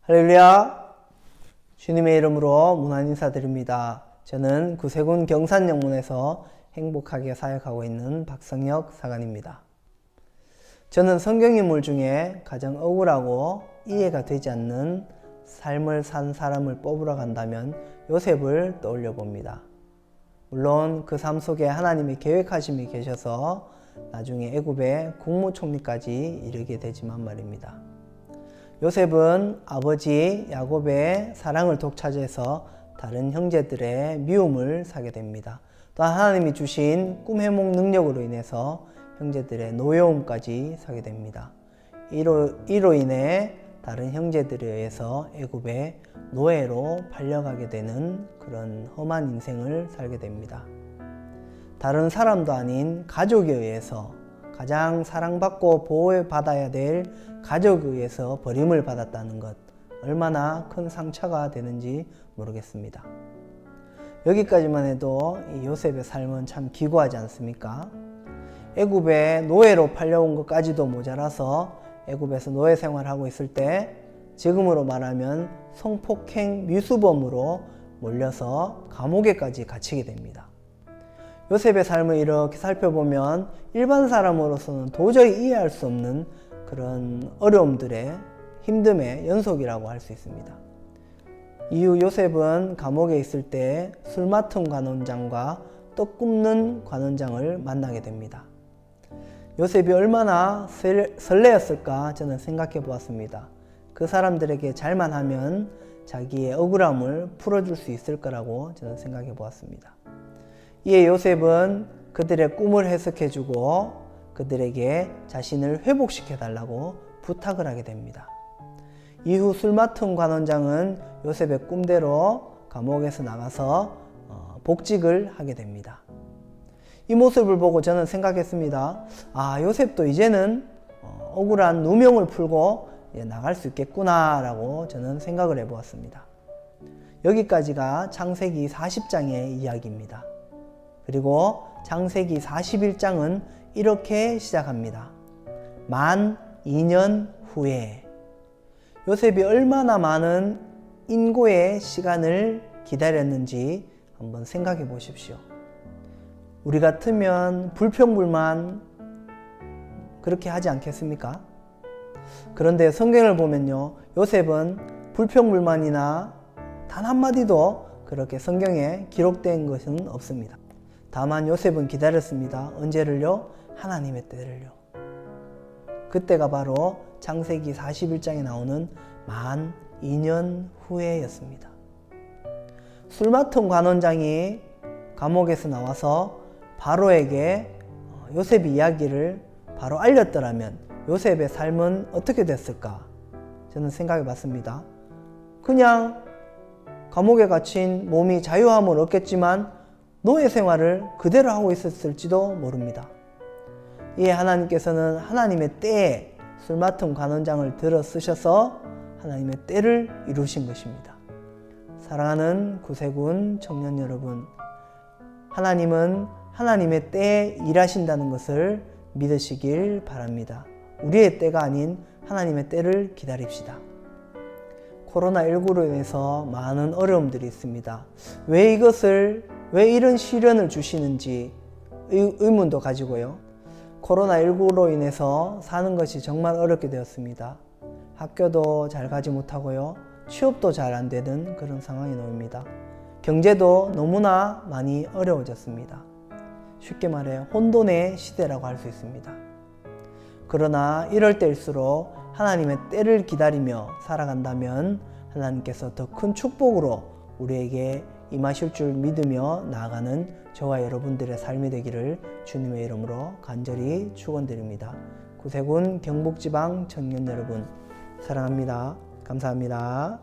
할렐루야! 주님의 이름으로 문안 인사드립니다. 저는 구세군 경산영문에서 행복하게 사역하고 있는 박성혁 사관입니다. 저는 성경인물 중에 가장 억울하고 이해가 되지 않는 삶을 산 사람을 뽑으러 간다면 요셉을 떠올려 봅니다. 물론 그 삶 속에 하나님의 계획하심이 계셔서 나중에 애굽의 국무총리까지 이르게 되지만 말입니다. 요셉은 아버지 야곱의 사랑을 독차지해서 다른 형제들의 미움을 사게 됩니다. 또한 하나님이 주신 꿈 해몽 능력으로 인해서 형제들의 노여움까지 사게 됩니다. 이로 인해 다른 형제들에 의해서 애굽의 노예로 팔려가게 되는 그런 험한 인생을 살게 됩니다. 다른 사람도 아닌 가족에 의해서, 가장 사랑받고 보호받아야 될 가족에 의해서 버림을 받았다는 것, 얼마나 큰 상처가 되는지 모르겠습니다. 여기까지만 해도 이 요셉의 삶은 참 기구하지 않습니까? 애굽에 노예로 팔려온 것까지도 모자라서 애굽에서 노예 생활하고 있을 때 지금으로 말하면 성폭행 미수범으로 몰려서 감옥에까지 갇히게 됩니다. 요셉의 삶을 이렇게 살펴보면 일반 사람으로서는 도저히 이해할 수 없는 그런 어려움들의 힘듦의 연속이라고 할 수 있습니다. 이후 요셉은 감옥에 있을 때 술 맡은 관원장과 떡 굽는 관원장을 만나게 됩니다. 요셉이 얼마나 설레었을까 저는 생각해 보았습니다. 그 사람들에게 잘만 하면 자기의 억울함을 풀어줄 수 있을 거라고 저는 생각해 보았습니다. 이에 요셉은 그들의 꿈을 해석해주고 그들에게 자신을 회복시켜 달라고 부탁을 하게 됩니다. 이후 술 맡은 관원장은 요셉의 꿈대로 감옥에서 나가서 복직을 하게 됩니다. 이 모습을 보고 저는 생각했습니다. 요셉도 이제는 억울한 누명을 풀고 나갈 수 있겠구나 라고 저는 생각을 해보았습니다. 여기까지가 창세기 40장의 이야기입니다. 그리고 창세기 41장은 이렇게 시작합니다. 만 2년 후에. 요셉이 얼마나 많은 인고의 시간을 기다렸는지 한번 생각해 보십시오. 우리 같으면 불평불만 그렇게 하지 않겠습니까? 그런데 성경을 보면요, 요셉은 불평불만이나 단 한마디도 그렇게 성경에 기록된 것은 없습니다. 다만 요셉은 기다렸습니다. 언제를요? 하나님의 때를요. 그때가 바로 창세기 41장에 나오는 만 2년 후에였습니다. 술 맡은 관원장이 감옥에서 나와서 바로에게 요셉의 이야기를 바로 알렸더라면 요셉의 삶은 어떻게 됐을까? 저는 생각해 봤습니다. 그냥 감옥에 갇힌 몸이 자유함을 얻겠지만 노예 생활을 그대로 하고 있었을지도 모릅니다. 이에 하나님께서는 하나님의 때에 술 맡은 관원장을 들어 쓰셔서 하나님의 때를 이루신 것입니다. 사랑하는 구세군 청년 여러분, 하나님은 하나님의 때에 일하신다는 것을 믿으시길 바랍니다. 우리의 때가 아닌 하나님의 때를 기다립시다. 코로나19로 인해서 많은 어려움들이 있습니다. 왜 이런 시련을 주시는지 의문도 가지고요. 코로나19로 인해서 사는 것이 정말 어렵게 되었습니다. 학교도 잘 가지 못하고요. 취업도 잘 안 되는 그런 상황이 놓입니다. 경제도 너무나 많이 어려워졌습니다. 쉽게 말해 혼돈의 시대라고 할 수 있습니다. 그러나 이럴 때일수록 하나님의 때를 기다리며 살아간다면 하나님께서 더 큰 축복으로 우리에게 임하실 줄 믿으며 나아가는 저와 여러분들의 삶이 되기를 주님의 이름으로 간절히 축원드립니다. 구세군 경북지방 청년 여러분, 사랑합니다. 감사합니다.